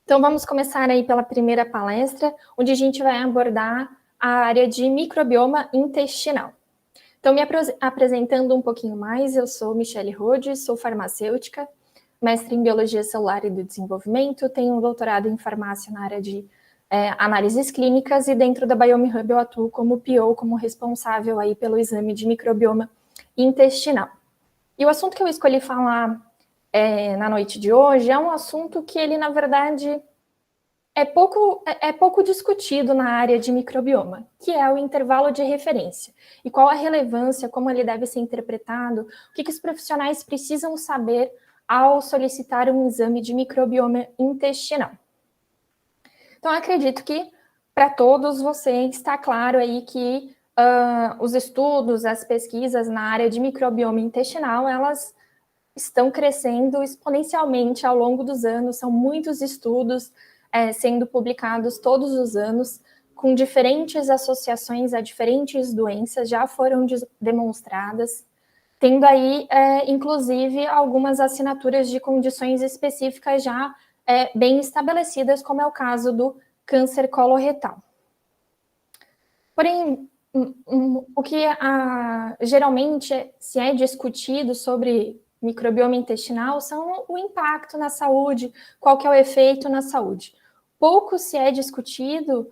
Então, vamos começar aí pela primeira palestra, onde a gente vai abordar a área de microbioma intestinal. Então, me apresentando um pouquinho mais, eu sou Michele Rhodes, sou farmacêutica, mestre em Biologia Celular e do Desenvolvimento, tenho um doutorado em farmácia na área de análises clínicas e dentro da Biome Hub eu atuo como PO, como responsável aí pelo exame de microbioma intestinal. E o assunto que eu escolhi falar na noite de hoje é um assunto que ele, na verdade, é pouco discutido na área de microbioma, que é o intervalo de referência. E qual a relevância, como ele deve ser interpretado, o que os profissionais precisam saber ao solicitar um exame de microbioma intestinal. Então, acredito que para todos vocês está claro aí que os estudos, as pesquisas na área de microbioma intestinal, elas estão crescendo exponencialmente ao longo dos anos, são muitos estudos sendo publicados todos os anos, com diferentes associações a diferentes doenças, já foram demonstradas, tendo aí, inclusive, algumas assinaturas de condições específicas já bem estabelecidas, como é o caso do câncer coloretal. Porém, o que geralmente se é discutido sobre microbioma intestinal são o impacto na saúde, qual que é o efeito na saúde. Pouco se é discutido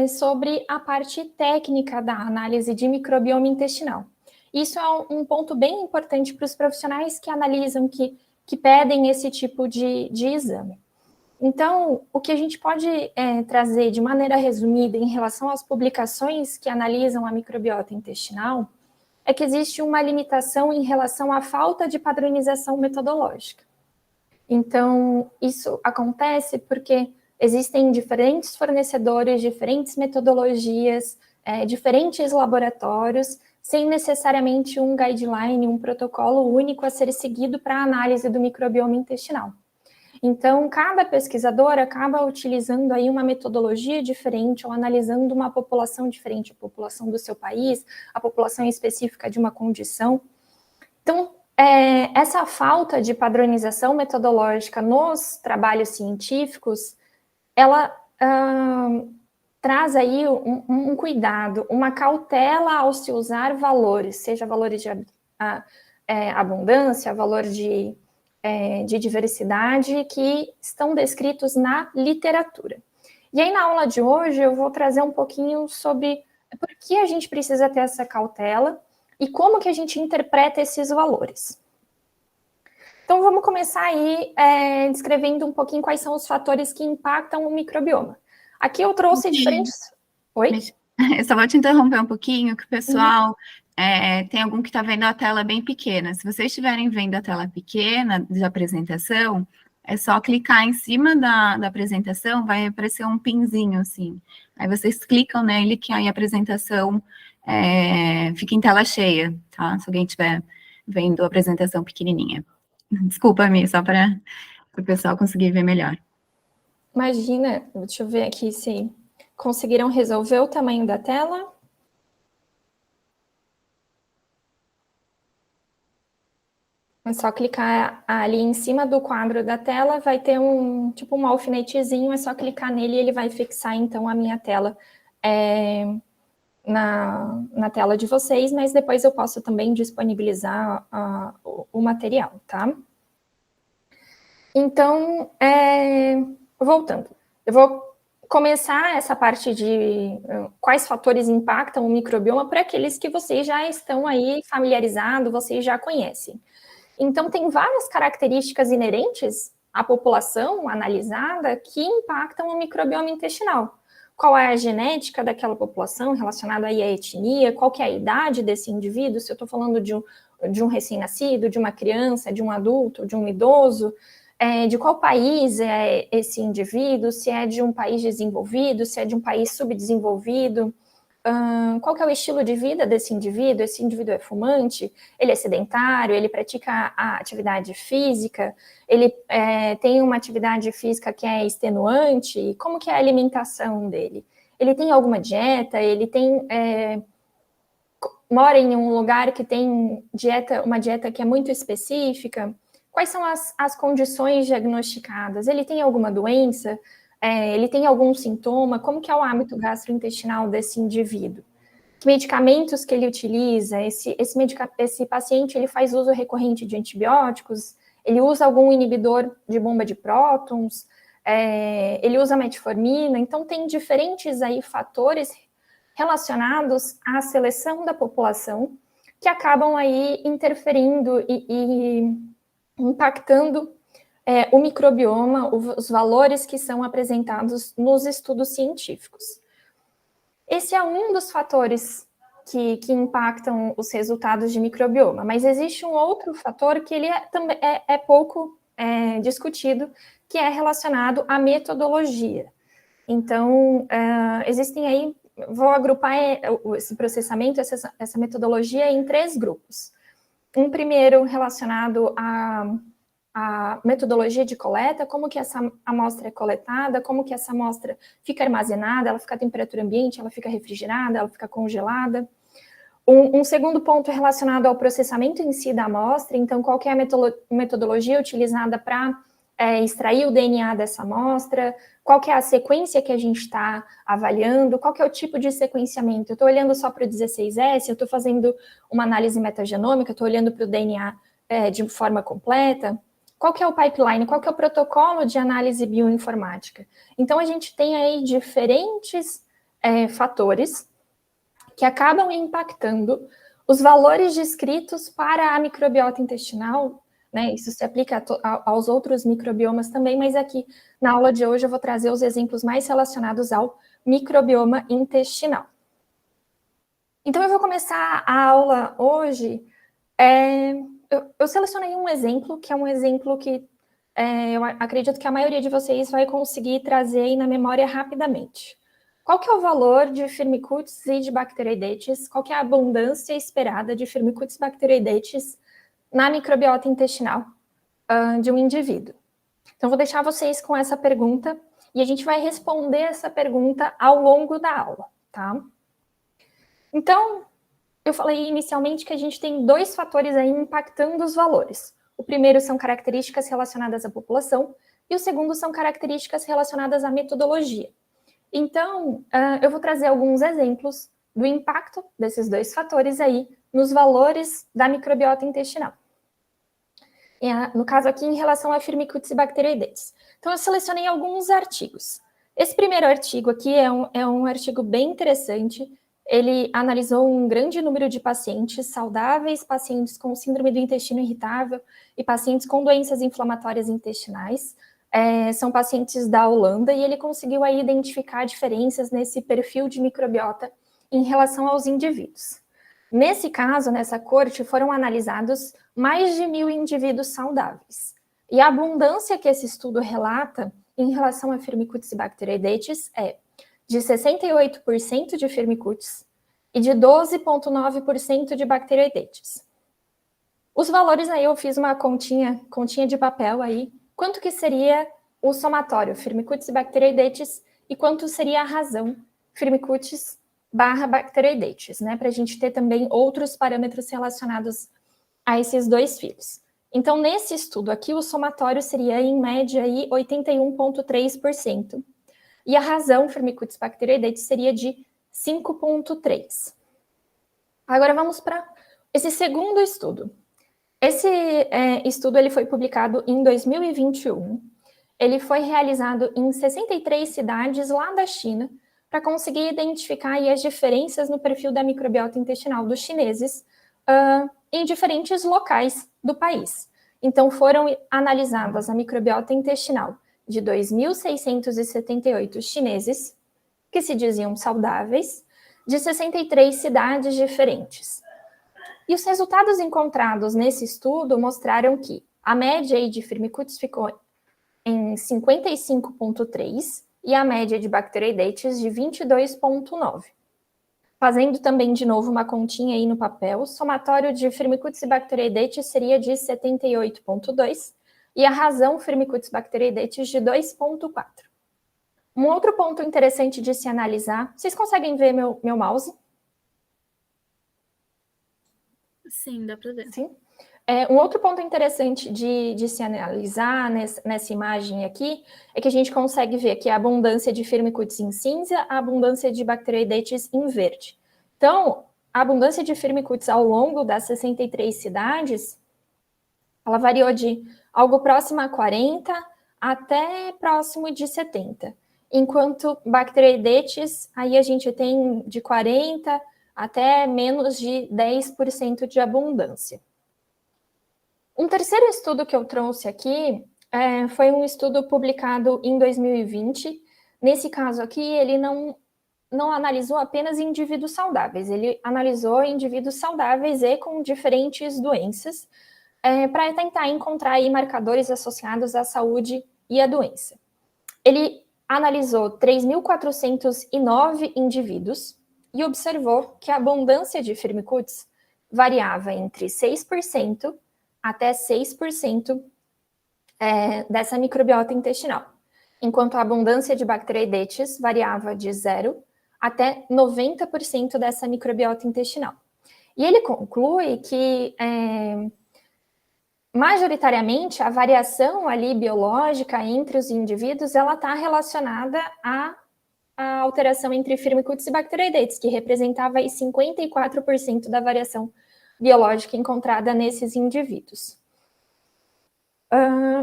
sobre a parte técnica da análise de microbioma intestinal. Isso é um ponto bem importante para os profissionais que analisam, que pedem esse tipo de exame. Então, o que a gente pode trazer de maneira resumida em relação às publicações que analisam a microbiota intestinal é que existe uma limitação em relação à falta de padronização metodológica. Então, isso acontece porque existem diferentes fornecedores, diferentes metodologias, diferentes laboratórios, sem necessariamente um guideline, um protocolo único a ser seguido para a análise do microbioma intestinal. Então, cada pesquisador acaba utilizando aí uma metodologia diferente ou analisando uma população diferente, a população do seu país, a população específica de uma condição. Então, essa falta de padronização metodológica nos trabalhos científicos, ela traz aí um cuidado, uma cautela ao se usar valores, seja valores de abundância, valor de diversidade que estão descritos na literatura. E aí, na aula de hoje, eu vou trazer um pouquinho sobre por que a gente precisa ter essa cautela e como que a gente interpreta esses valores. Então, vamos começar aí descrevendo um pouquinho quais são os fatores que impactam o microbioma. Aqui eu trouxe diferentes... Oi? Eu só vou te interromper um pouquinho, que o pessoal... tem algum que está vendo a tela bem pequena. Se vocês estiverem vendo a tela pequena de apresentação, é só clicar em cima da apresentação, vai aparecer um pinzinho assim. Aí vocês clicam nele, que aí a apresentação fica em tela cheia, tá? Se alguém estiver vendo a apresentação pequenininha. Desculpa, Mi, só para o pessoal conseguir ver melhor. Imagina, deixa eu ver aqui se conseguiram resolver o tamanho da tela. É só clicar ali em cima do quadro da tela, vai ter tipo um alfinetezinho, é só clicar nele e ele vai fixar, então, a minha tela na tela de vocês, mas depois eu posso também disponibilizar o material, tá? Então, voltando, eu vou começar essa parte de quais fatores impactam o microbioma para aqueles que vocês já estão aí familiarizados, vocês já conhecem. Então, tem várias características inerentes à população analisada que impactam o microbioma intestinal. Qual é a genética daquela população relacionada aí à etnia, qual que é a idade desse indivíduo, se eu estou falando de um recém-nascido, de uma criança, de um adulto, de um idoso, de qual país é esse indivíduo, se é de um país desenvolvido, se é de um país subdesenvolvido, qual que é o estilo de vida desse indivíduo? Esse indivíduo é fumante? Ele é sedentário? Ele pratica a atividade física? Ele tem uma atividade física que é extenuante? Como que é a alimentação dele? Ele tem alguma dieta? Ele mora em um lugar que tem uma dieta que é muito específica? Quais são as condições diagnosticadas? Ele tem alguma doença? Ele tem algum sintoma? Como que é o hábito gastrointestinal desse indivíduo? Que medicamentos que ele utiliza? Esse paciente, ele faz uso recorrente de antibióticos? Ele usa algum inibidor de bomba de prótons? Ele usa metformina? Então, tem diferentes aí fatores relacionados à seleção da população que acabam aí interferindo e impactando o microbioma, os valores que são apresentados nos estudos científicos. Esse é um dos fatores que impactam os resultados de microbioma, mas existe um outro fator que ele é pouco discutido, que é relacionado à metodologia. Então, existem aí, vou agrupar esse processamento, essa metodologia em 3 grupos. Um primeiro relacionado à metodologia de coleta, como que essa amostra é coletada, como que essa amostra fica armazenada, ela fica à temperatura ambiente, ela fica refrigerada, ela fica congelada. Um segundo ponto relacionado ao processamento em si da amostra, então qual que é a metodologia utilizada para extrair o DNA dessa amostra, qual que é a sequência que a gente está avaliando, qual que é o tipo de sequenciamento. Eu estou olhando só para o 16S, eu estou fazendo uma análise metagenômica, estou olhando para o DNA de forma completa. Qual que é o pipeline, qual que é o protocolo de análise bioinformática. Então, a gente tem aí diferentes fatores que acabam impactando os valores descritos para a microbiota intestinal, né? Isso se aplica aos outros microbiomas também, mas aqui na aula de hoje eu vou trazer os exemplos mais relacionados ao microbioma intestinal. Então, eu vou começar a aula hoje. Eu selecionei um exemplo, que é um exemplo que eu acredito que a maioria de vocês vai conseguir trazer aí na memória rapidamente. Qual que é o valor de Firmicutes e de Bacteroidetes? Qual que é a abundância esperada de Firmicutes e Bacteroidetes na microbiota intestinal de um indivíduo? Então, vou deixar vocês com essa pergunta e a gente vai responder essa pergunta ao longo da aula, tá? Então, eu falei inicialmente que a gente tem 2 fatores aí impactando os valores. O primeiro são características relacionadas à população e o segundo são características relacionadas à metodologia. Então, eu vou trazer alguns exemplos do impacto desses 2 fatores aí nos valores da microbiota intestinal. No caso aqui, em relação a Firmicutes e Bacteroidetes. Então, eu selecionei alguns artigos. Esse primeiro artigo aqui é um artigo bem interessante. Ele analisou um grande número de pacientes saudáveis, pacientes com síndrome do intestino irritável e pacientes com doenças inflamatórias intestinais. São pacientes da Holanda e ele conseguiu aí identificar diferenças nesse perfil de microbiota em relação aos indivíduos. Nesse caso, nessa corte, foram analisados mais de 1.000 indivíduos saudáveis. E a abundância que esse estudo relata em relação a Firmicutes e Bacteroidetes é de 68% de Firmicutes e de 12,9% de Bacteroidetes. Os valores aí eu fiz uma continha de papel aí, quanto que seria o somatório Firmicutes e Bacteroidetes e quanto seria a razão Firmicutes / Bacteroidetes, né? Para a gente ter também outros parâmetros relacionados a esses 2 filhos. Então, nesse estudo aqui, o somatório seria, em média, aí, 81,3%. E a razão Firmicutes Bacteroidetes seria de 5,3%. Agora, vamos para esse segundo estudo. Esse estudo ele foi publicado em 2021. Ele foi realizado em 63 cidades lá da China para conseguir identificar aí as diferenças no perfil da microbiota intestinal dos chineses em diferentes locais do país. Então, foram analisadas a microbiota intestinal de 2.678 chineses, que se diziam saudáveis, de 63 cidades diferentes. E os resultados encontrados nesse estudo mostraram que a média aí de Firmicutes ficou em 55,3 e a média de Bacteroidetes de 22,9. Fazendo também de novo uma continha aí no papel, o somatório de Firmicutes e Bacteroidetes seria de 78,2 e a razão Firmicutes Bacteroidetes de 2,4. Um outro ponto interessante de se analisar, vocês conseguem ver meu mouse? Sim, dá para ver. Sim. Um outro ponto interessante de se analisar nessa imagem aqui é que a gente consegue ver aqui a abundância de Firmicutes em cinza, a abundância de Bacteroidetes em verde. Então, a abundância de Firmicutes ao longo das 63 cidades, ela variou de algo próximo a 40 até próximo de 70. Enquanto Bacteroidetes, aí a gente tem de 40 até menos de 10% de abundância. Um terceiro estudo que eu trouxe aqui foi um estudo publicado em 2020. Nesse caso aqui, ele não analisou apenas indivíduos saudáveis, ele analisou indivíduos saudáveis e com diferentes doenças, para tentar encontrar aí marcadores associados à saúde e à doença. Ele analisou 3.409 indivíduos e observou que a abundância de Firmicutes variava entre 6% até 6% dessa microbiota intestinal, enquanto a abundância de Bacteroidetes variava de 0 até 90% dessa microbiota intestinal. E ele conclui que, majoritariamente, a variação ali biológica entre os indivíduos, ela está relacionada à alteração entre Firmicutes e Bacteroidetes, que representava aí 54% da variação biológica encontrada nesses indivíduos.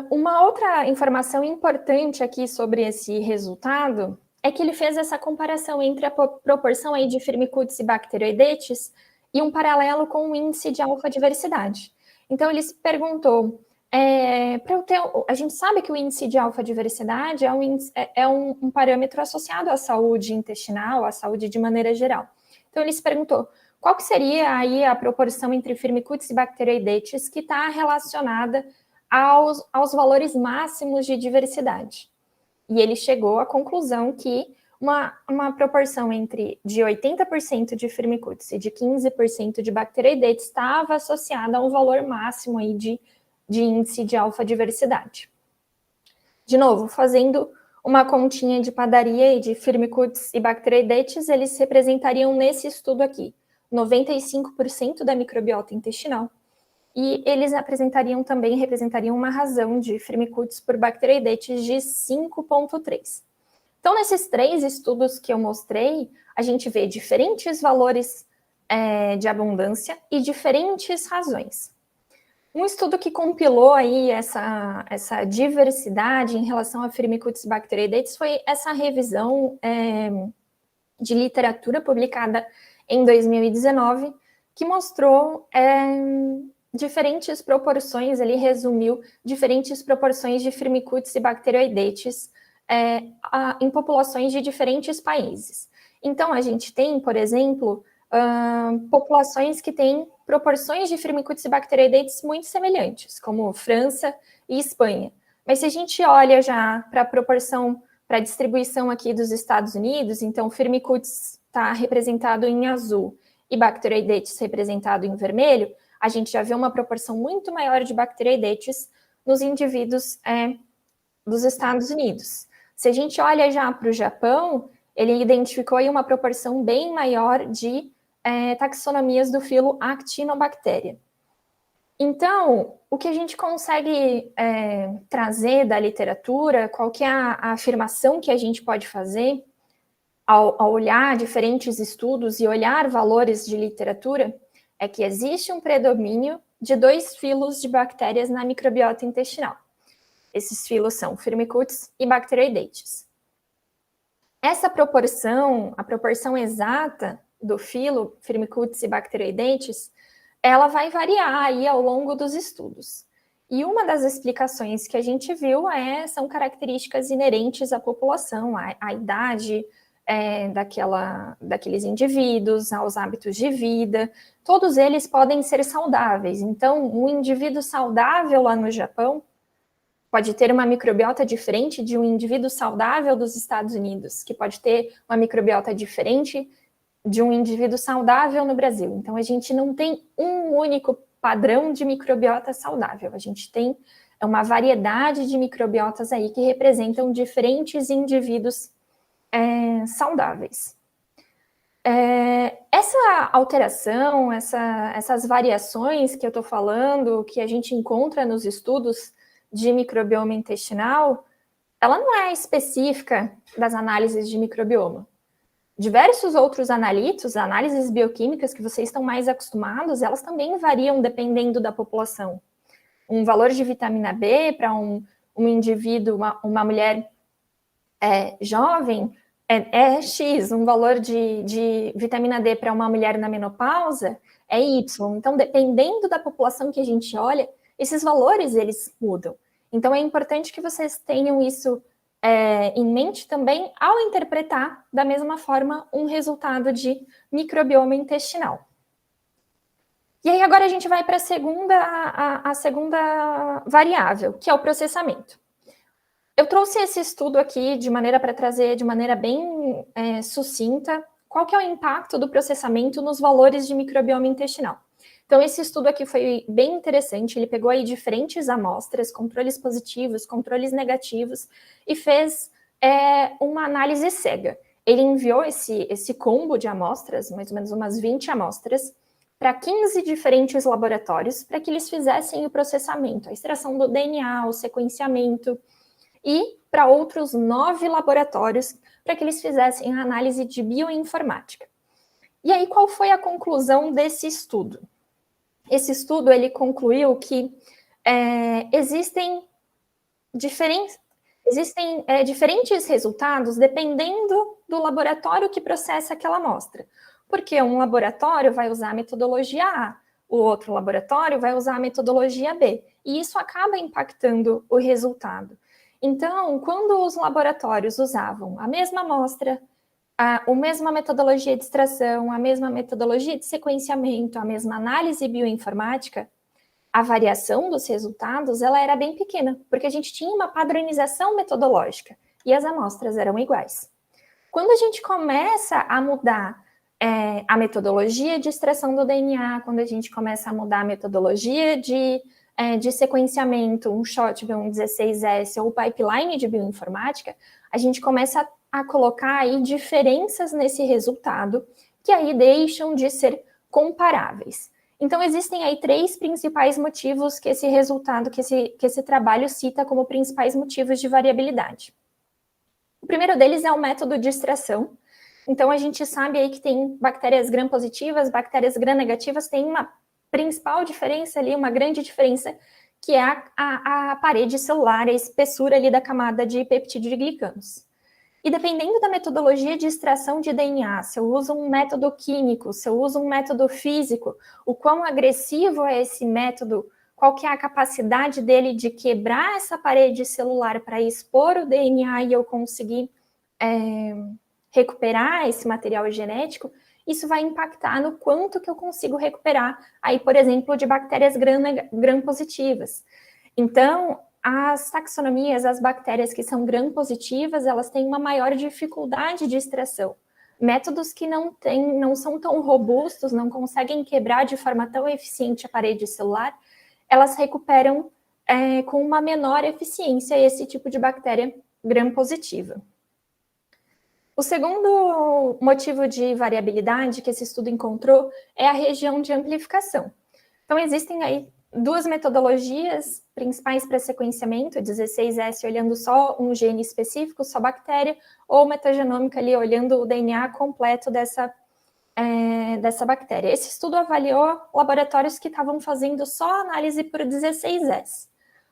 Uma outra informação importante aqui sobre esse resultado é que ele fez essa comparação entre a proporção aí de Firmicutes e Bacteroidetes e um paralelo com o índice de alfa-diversidade. Então, ele se perguntou, a gente sabe que o índice de alfa-diversidade é um parâmetro associado à saúde intestinal, à saúde de maneira geral. Então, ele se perguntou, qual que seria aí a proporção entre Firmicutes e Bacteroidetes que está relacionada aos valores máximos de diversidade? E ele chegou à conclusão que uma proporção de 80% de Firmicutes e de 15% de Bacteroidetes estava associada a um valor máximo aí de índice de alfa-diversidade. De novo, fazendo uma continha de padaria e de Firmicutes e Bacteroidetes, eles representariam nesse estudo aqui 95% da microbiota intestinal. E eles representariam uma razão de Firmicutes por Bacteroidetes de 5,3. Então, nesses 3 estudos que eu mostrei, a gente vê diferentes valores de abundância e diferentes razões. Um estudo que compilou aí essa diversidade em relação a Firmicutes e Bacteroidetes foi essa revisão de literatura publicada em 2019, que mostrou diferentes proporções, ele resumiu diferentes proporções de Firmicutes e Bacteroidetes em populações de diferentes países. Então, a gente tem, por exemplo, populações que têm proporções de Firmicutes e Bacteroidetes muito semelhantes, como França e Espanha. Mas se a gente olha já para a proporção, para a distribuição aqui dos Estados Unidos, então Firmicutes está representado em azul e Bacteroidetes representado em vermelho, a gente já vê uma proporção muito maior de Bacteroidetes nos indivíduos dos Estados Unidos. Se a gente olha já para o Japão, ele identificou aí uma proporção bem maior de taxonomias do filo Actinobacteria. Então, o que a gente consegue trazer da literatura, qual que é a afirmação que a gente pode fazer ao olhar diferentes estudos e olhar valores de literatura, é que existe um predomínio de 2 filos de bactérias na microbiota intestinal. Esses filos são Firmicutes e Bacteroidetes. Essa proporção, a proporção exata do filo Firmicutes e Bacteroidetes, ela vai variar aí ao longo dos estudos. E uma das explicações que a gente viu são características inerentes à população, à idade daqueles indivíduos, aos hábitos de vida. Todos eles podem ser saudáveis. Então, um indivíduo saudável lá no Japão pode ter uma microbiota diferente de um indivíduo saudável dos Estados Unidos, que pode ter uma microbiota diferente de um indivíduo saudável no Brasil. Então, a gente não tem um único padrão de microbiota saudável. A gente tem uma variedade de microbiotas aí que representam diferentes indivíduos saudáveis. Essa alteração, essas variações que eu estou falando, que a gente encontra nos estudos de microbioma intestinal, ela não é específica das análises de microbioma. Diversos outros analitos, análises bioquímicas que vocês estão mais acostumados, elas também variam dependendo da população. Um valor de vitamina B para um indivíduo, uma mulher jovem, é X, um valor de vitamina D para uma mulher na menopausa é Y. Então, dependendo da população que a gente olha, esses valores, eles mudam. Então, é importante que vocês tenham isso em mente também ao interpretar, da mesma forma, um resultado de microbioma intestinal. E aí, agora a gente vai para a segunda variável, que é o processamento. Eu trouxe esse estudo aqui para trazer de maneira bem sucinta qual que é o impacto do processamento nos valores de microbioma intestinal. Então, esse estudo aqui foi bem interessante, ele pegou aí diferentes amostras, controles positivos, controles negativos, e fez uma análise cega. Ele enviou esse combo de amostras, mais ou menos umas 20 amostras, para 15 diferentes laboratórios, para que eles fizessem o processamento, a extração do DNA, o sequenciamento, e para outros 9 laboratórios, para que eles fizessem a análise de bioinformática. E aí, qual foi a conclusão desse estudo? Esse estudo, ele concluiu que existem diferentes resultados dependendo do laboratório que processa aquela amostra. Porque um laboratório vai usar a metodologia A, o outro laboratório vai usar a metodologia B, e isso acaba impactando o resultado. Então, quando os laboratórios usavam a mesma amostra, a mesma metodologia de extração, a mesma metodologia de sequenciamento, a mesma análise bioinformática, a variação dos resultados ela era bem pequena, porque a gente tinha uma padronização metodológica e as amostras eram iguais. Quando a gente começa a mudar a metodologia de extração do DNA, quando a gente começa a mudar a metodologia de sequenciamento, um SHOT-V1 16S ou pipeline de bioinformática, a gente começa a colocar aí diferenças nesse resultado que aí deixam de ser comparáveis. Então, existem aí 3 principais motivos que esse resultado, que esse trabalho cita como principais motivos de variabilidade. O primeiro deles é o método de extração. Então, a gente sabe aí que tem bactérias gram-positivas, bactérias gram-negativas, tem uma principal diferença ali, uma grande diferença, que é a parede celular, a espessura ali da camada de peptidoglicanos. E dependendo da metodologia de extração de DNA, se eu uso um método químico, se eu uso um método físico, o quão agressivo é esse método, qual que é a capacidade dele de quebrar essa parede celular para expor o DNA e eu conseguir recuperar esse material genético, isso vai impactar no quanto que eu consigo recuperar, aí, por exemplo, de bactérias gram-positivas. Então, as taxonomias, as bactérias que são gram-positivas, elas têm uma maior dificuldade de extração. Métodos que não são tão robustos, não conseguem quebrar de forma tão eficiente a parede celular, elas recuperam com uma menor eficiência esse tipo de bactéria gram-positiva. O segundo motivo de variabilidade que esse estudo encontrou é a região de amplificação. Então, existem aí 2 metodologias principais para sequenciamento, 16S olhando só um gene específico, só bactéria, ou metagenômica ali olhando o DNA completo dessa bactéria. Esse estudo avaliou laboratórios que estavam fazendo só análise por 16S.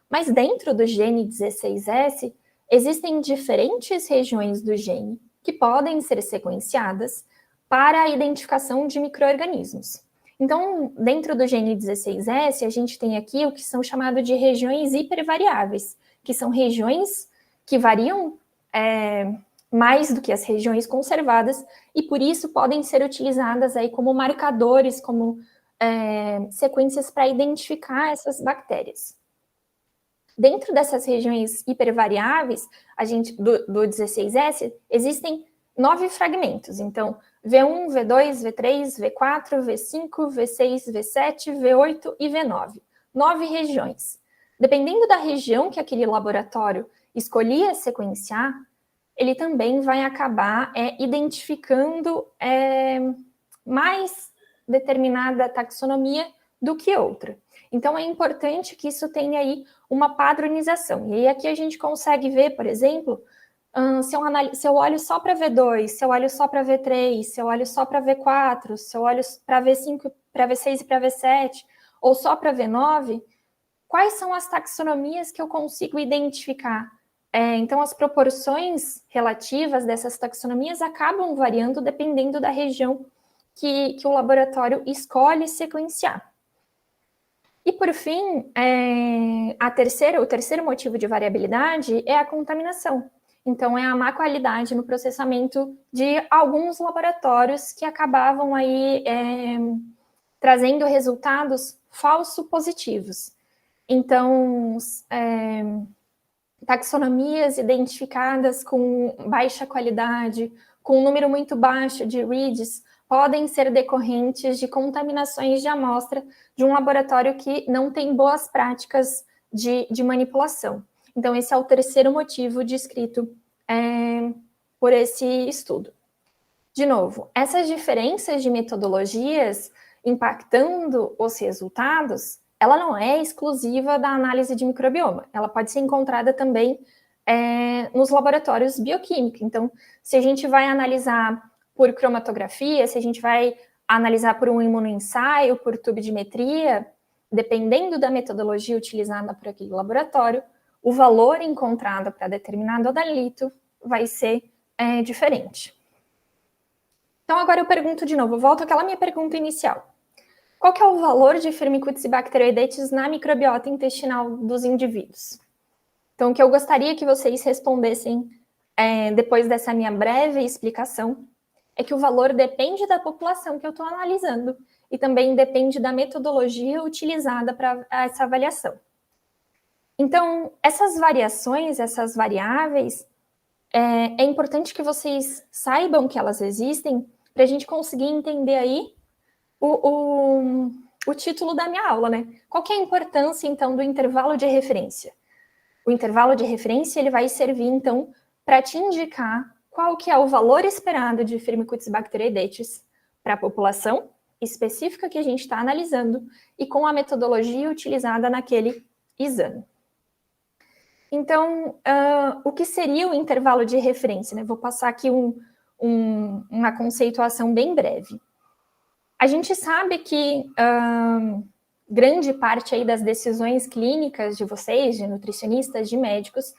Mas dentro do gene 16S, existem diferentes regiões do gene que podem ser sequenciadas para a identificação de micro-organismos. Então, dentro do gene 16S, a gente tem aqui o que são chamados de regiões hipervariáveis, que são regiões que variam mais do que as regiões conservadas, e por isso podem ser utilizadas aí como marcadores, como sequências para identificar essas bactérias. Dentro dessas regiões hipervariáveis, do 16S, existem 9 fragmentos. Então, V1, V2, V3, V4, V5, V6, V7, V8 e V9. 9 regiões. Dependendo da região que aquele laboratório escolhia sequenciar, ele também vai acabar identificando mais determinada taxonomia do que outra. Então, é importante que isso tenha aí uma padronização. E aí aqui a gente consegue ver, por exemplo, se eu olho só para V2, se eu olho só para V3, se eu olho só para V4, se eu olho para V5, para V6 e para V7, ou só para V9, quais são as taxonomias que eu consigo identificar? Então, as proporções relativas dessas taxonomias acabam variando dependendo da região que o laboratório escolhe sequenciar. E, por fim, o terceiro motivo de variabilidade é a contaminação. Então, é a má qualidade no processamento de alguns laboratórios que acabavam aí trazendo resultados falso positivos. Então, taxonomias identificadas com baixa qualidade, com um número muito baixo de reads, podem ser decorrentes de contaminações de amostra de um laboratório que não tem boas práticas de manipulação. Então, esse é o terceiro motivo descrito por esse estudo. De novo, essas diferenças de metodologias impactando os resultados, ela não é exclusiva da análise de microbioma, ela pode ser encontrada também nos laboratórios bioquímicos. Então, se a gente vai analisar por cromatografia, se a gente vai analisar por um imunoensaio, por tubidimetria, dependendo da metodologia utilizada por aquele laboratório, o valor encontrado para determinado analito vai ser diferente. Então, agora eu pergunto de novo, volto àquela minha pergunta inicial. Qual que é o valor de Firmicutes e Bacteroidetes na microbiota intestinal dos indivíduos? Então, o que eu gostaria que vocês respondessem depois dessa minha breve explicação é que o valor depende da população que eu estou analisando e também depende da metodologia utilizada para essa avaliação. Então, essas variações, essas variáveis, é importante que vocês saibam que elas existem para a gente conseguir entender aí o título da minha aula, né? Qual que é a importância, então, do intervalo de referência? O intervalo de referência, ele vai servir, então, para te indicar qual que é o valor esperado de Firmicutes e Bacteroidetes para a população específica que a gente está analisando e com a metodologia utilizada naquele exame. Então, o que seria o intervalo de referência? Né? Vou passar aqui uma conceituação bem breve. A gente sabe que grande parte aí das decisões clínicas de vocês, de nutricionistas, de médicos,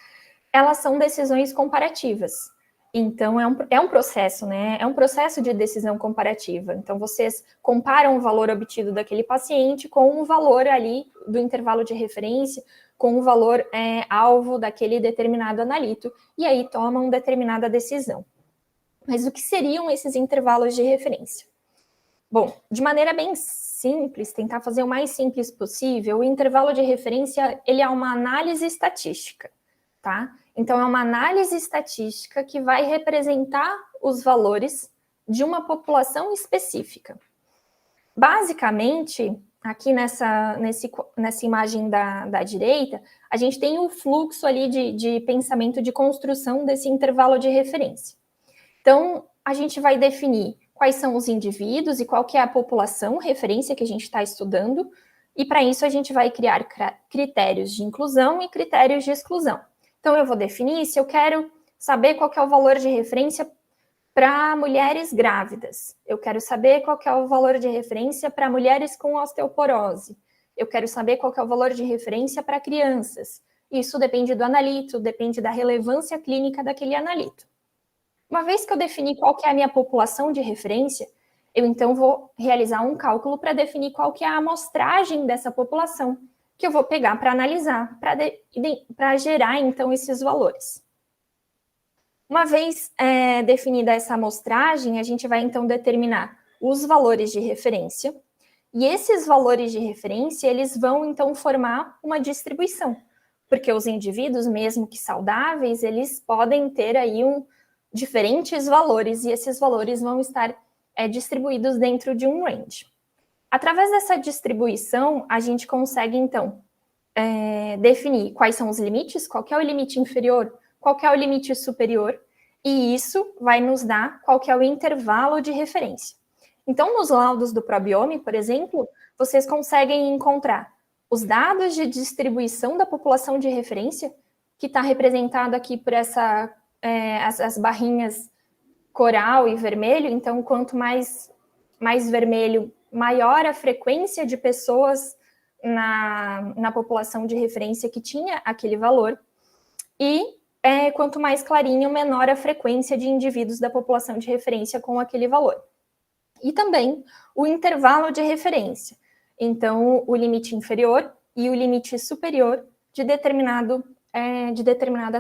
elas são decisões comparativas. Então, é um processo, né? É um processo de decisão comparativa. Então, vocês comparam o valor obtido daquele paciente com o valor ali do intervalo de referência, com o valor alvo daquele determinado analito, e aí tomam determinada decisão. Mas o que seriam esses intervalos de referência? Bom, de maneira bem simples, tentar fazer o mais simples possível, o intervalo de referência, ele é uma análise estatística, tá? Então, é uma análise estatística que vai representar os valores de uma população específica. Basicamente, aqui nessa imagem da direita, a gente tem o fluxo ali de pensamento de construção desse intervalo de referência. Então, a gente vai definir quais são os indivíduos e qual que é a população referência que a gente está estudando, e para isso a gente vai criar critérios de inclusão e critérios de exclusão. Então, eu vou definir se eu quero saber qual que é o valor de referência para mulheres grávidas. Eu quero saber qual que é o valor de referência para mulheres com osteoporose. Eu quero saber qual que é o valor de referência para crianças. Isso depende do analito, depende da relevância clínica daquele analito. Uma vez que eu defini qual que é a minha população de referência, eu então vou realizar um cálculo para definir qual que é a amostragem dessa população, que eu vou pegar para analisar, para gerar, então, esses valores. Uma vez definida essa amostragem, a gente vai, então, determinar os valores de referência, e esses valores de referência, eles vão, então, formar uma distribuição, porque os indivíduos, mesmo que saudáveis, eles podem ter aí diferentes valores, e esses valores vão estar distribuídos dentro de um range. Através dessa distribuição, a gente consegue, então, definir quais são os limites, qual que é o limite inferior, qual que é o limite superior. E isso vai nos dar qual que é o intervalo de referência. Então, nos laudos do Probiome, por exemplo, vocês conseguem encontrar os dados de distribuição da população de referência, que está representado aqui por as barrinhas coral e vermelho. Então, quanto mais vermelho, maior a frequência de pessoas na população de referência que tinha aquele valor. E quanto mais clarinho, menor a frequência de indivíduos da população de referência com aquele valor. E também o intervalo de referência. Então, o limite inferior e o limite superior de determinada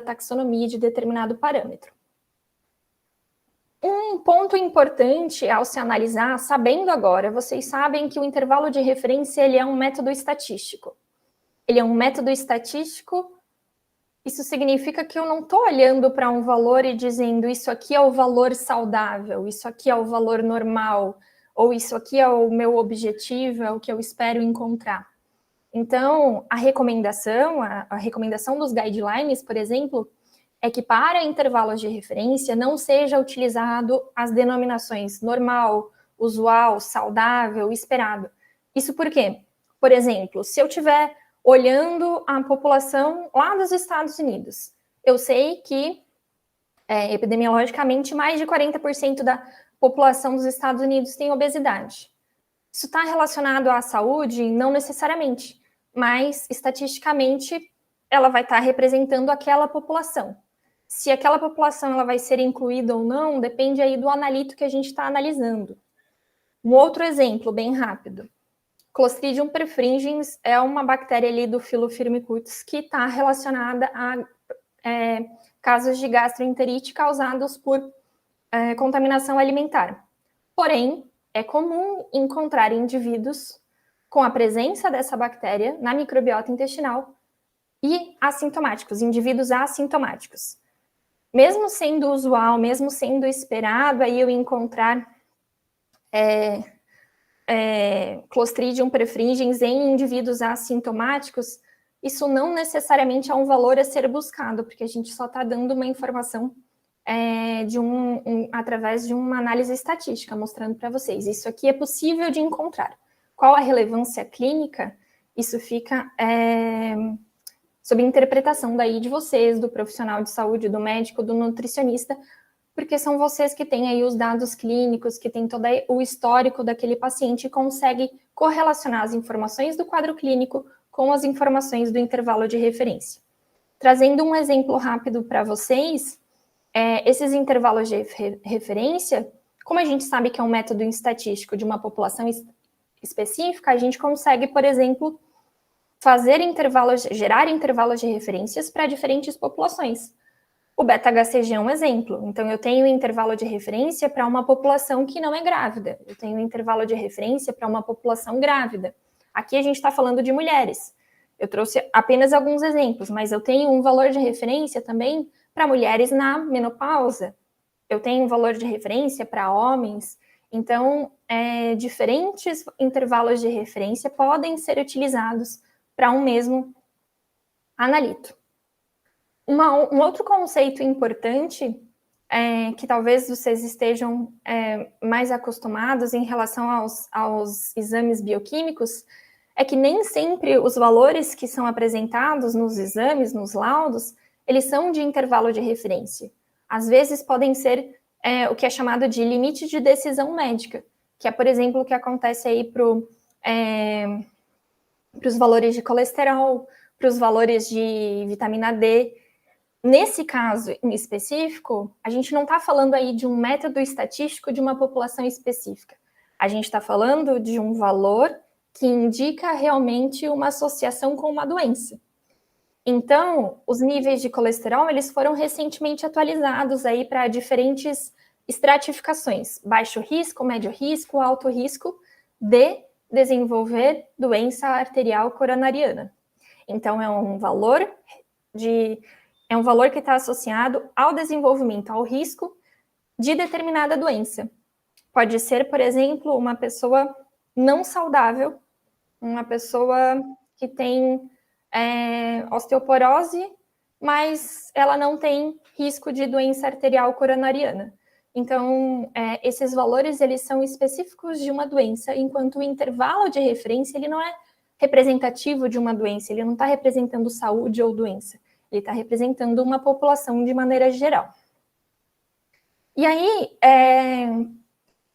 taxonomia, de determinado parâmetro. Um ponto importante ao se analisar, sabendo agora, vocês sabem que o intervalo de referência ele é um método estatístico. Ele é um método estatístico. Isso significa que eu não estou olhando para um valor e dizendo isso aqui é o valor saudável, isso aqui é o valor normal, ou isso aqui é o meu objetivo, é o que eu espero encontrar. Então, a recomendação dos guidelines, por exemplo, é que para intervalos de referência não seja utilizado as denominações normal, usual, saudável, esperado. Isso por quê? Por exemplo, se eu tiver olhando a população lá dos Estados Unidos, eu sei que, epidemiologicamente, mais de 40% da população dos Estados Unidos tem obesidade. Isso está relacionado à saúde? Não necessariamente, mas, estatisticamente, ela vai estar representando aquela população. Se aquela população ela vai ser incluída ou não, depende aí do analito que a gente está analisando. Um outro exemplo, bem rápido. Clostridium perfringens é uma bactéria ali do filo Firmicutes que está relacionada a casos de gastroenterite causados por contaminação alimentar. Porém, é comum encontrar indivíduos com a presença dessa bactéria na microbiota intestinal e assintomáticos, indivíduos assintomáticos. Mesmo sendo usual, mesmo sendo esperado aí eu encontrar Clostridium perfringens em indivíduos assintomáticos, isso não necessariamente é um valor a ser buscado, porque a gente só está dando uma informação através de uma análise estatística, mostrando para vocês. Isso aqui é possível de encontrar. Qual a relevância clínica? Isso fica sob interpretação daí de vocês, do profissional de saúde, do médico, do nutricionista, porque são vocês que têm aí os dados clínicos, que têm todo o histórico daquele paciente e conseguem correlacionar as informações do quadro clínico com as informações do intervalo de referência. Trazendo um exemplo rápido para vocês, esses intervalos de referência, como a gente sabe que é um método estatístico de uma população específica, a gente consegue, por exemplo, gerar intervalos de referências para diferentes populações. O beta-HCG é um exemplo. Então, eu tenho intervalo de referência para uma população que não é grávida. Eu tenho intervalo de referência para uma população grávida. Aqui a gente está falando de mulheres. Eu trouxe apenas alguns exemplos, mas eu tenho um valor de referência também para mulheres na menopausa. Eu tenho um valor de referência para homens. Então, diferentes intervalos de referência podem ser utilizados para um mesmo analito. Um outro conceito importante, que talvez vocês estejam mais acostumados em relação aos exames bioquímicos, é que nem sempre os valores que são apresentados nos exames, nos laudos, eles são de intervalo de referência. Às vezes podem ser o que é chamado de limite de decisão médica, que é, por exemplo, o que acontece aí para os valores de colesterol, para os valores de vitamina D. Nesse caso em específico, a gente não está falando aí de um método estatístico de uma população específica. A gente está falando de um valor que indica realmente uma associação com uma doença. Então, os níveis de colesterol, eles foram recentemente atualizados aí para diferentes estratificações, baixo risco, médio risco, alto risco de desenvolver doença arterial coronariana. Então, é um valor que está associado ao desenvolvimento, ao risco de determinada doença. Pode ser, por exemplo, uma pessoa não saudável, uma pessoa que tem osteoporose mas ela não tem risco de doença arterial coronariana. Então, esses valores, eles são específicos de uma doença, enquanto o intervalo de referência, ele não é representativo de uma doença, ele não está representando saúde ou doença, ele está representando uma população de maneira geral. E aí,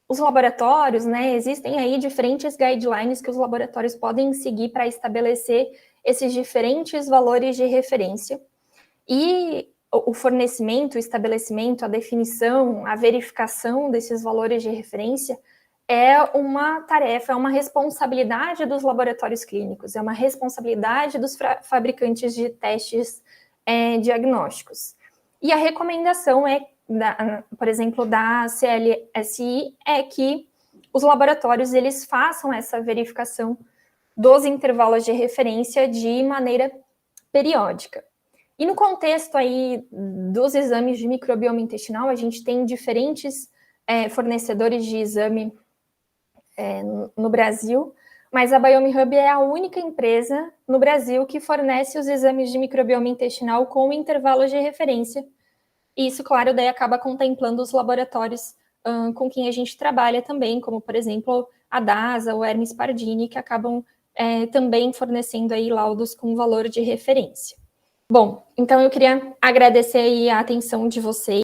os laboratórios, né, existem aí diferentes guidelines que os laboratórios podem seguir para estabelecer esses diferentes valores de referência. E o fornecimento, o estabelecimento, a definição, a verificação desses valores de referência é uma tarefa, é uma responsabilidade dos laboratórios clínicos, é uma responsabilidade dos fabricantes de testes diagnósticos. E a recomendação por exemplo, da CLSI, é que os laboratórios eles façam essa verificação dos intervalos de referência de maneira periódica. E no contexto aí dos exames de microbioma intestinal, a gente tem diferentes fornecedores de exame no Brasil, mas a BiomeHub é a única empresa no Brasil que fornece os exames de microbioma intestinal com intervalos de referência. E isso, claro, daí acaba contemplando os laboratórios com quem a gente trabalha também, como, por exemplo, a DASA, o Hermes Pardini, que acabam também fornecendo aí laudos com valor de referência. Bom, então eu queria agradecer aí a atenção de vocês.